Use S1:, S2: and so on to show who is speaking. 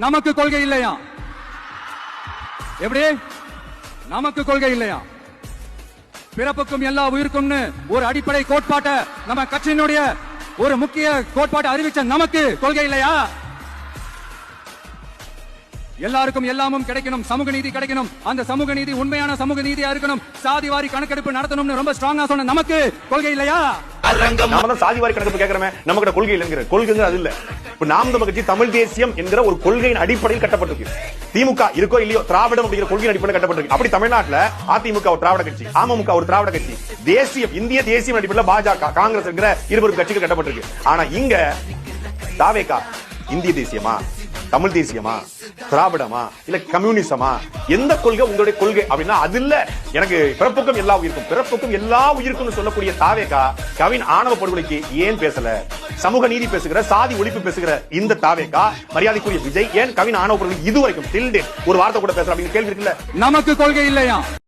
S1: நமக்கு கொள்கை இல்லையா? எப்படி நமக்கு கொள்கை இல்லையா? பிறப்புக்கும் எல்லா உயிருக்கும்னு ஒரு அடிப்படை கோட்பாட்டை நம்ம கட்சியினுடைய ஒரு முக்கிய கோட்பாட்டை அறிவிச்ச நமக்கு கொள்கை இல்லையா? எல்லாருக்கும் எல்லாமும் கிடைக்கணும், சமூக நீதி கிடைக்கணும், அந்த சமூக நீதி உண்மையான சமூக நீதியா இருக்கணும், சாதிவாரி கணக்கெடுப்பு நடத்தணும்னு ரொம்ப ஸ்ட்ராங்கா சொன்ன நமக்கு கொள்கை இல்லையா?
S2: நாம தான் சாதிவாரி கணக்கெடுப்பு கேட்கிறோமே, நம்ம கிட்ட கொள்கை இல்லைங்கிற கொள்கை அது இல்ல. இப்ப நாம் தமிழர் கட்சி தமிழ் தேசியம் என்கிற ஒரு கொள்கையின் அடிப்படையில் கட்டப்பட்டிருக்கு. திமுக இருக்கோ இல்லையோ திராவிடம் அப்படிங்கிற கொள்கையின் அடிப்படையில் கட்டப்பட்டிருக்கு. அப்படி தமிழ்நாட்டுல அதிமுக ஒரு திராவிட கட்சி, அமமுக ஒரு திராவிட கட்சி, தேசியம் இந்திய தேசியம் அடிப்படையில் பாஜக காங்கிரஸ் என்கிற இருவரும் கட்சிகள் கட்டப்பட்டிருக்கு. ஆனா இங்க தாவேகா இந்திய தேசியமா, தமிழ் தேசியமா, திராவிடமா, இல்ல கம்யூனிசமா, எந்த கொள்கை உங்களுடைய கொள்கை அப்படின்னா அது இல்ல. எனக்கு பிறப்புக்கும் எல்லா உயிருக்கும், பிறப்புக்கும் எல்லா உயிருக்கும் சொல்லக்கூடிய தாவேகா கவின் ஆணவ படுகொலைக்கு ஏன் பேசல? சமூக நீதி பேசுகிற, சாதி ஒழிப்பு பேசுகிற இந்த தாவேகா, மரியாதைக்குரிய விஜய் ஏன் கவின் ஆணவ படுகொலை இதுவரைக்கும் ஒரு வார்த்தை கூட பேசல அப்படின்னு கேள்வி இருக்குல்ல.
S1: நமக்கு கொள்கை இல்லையா?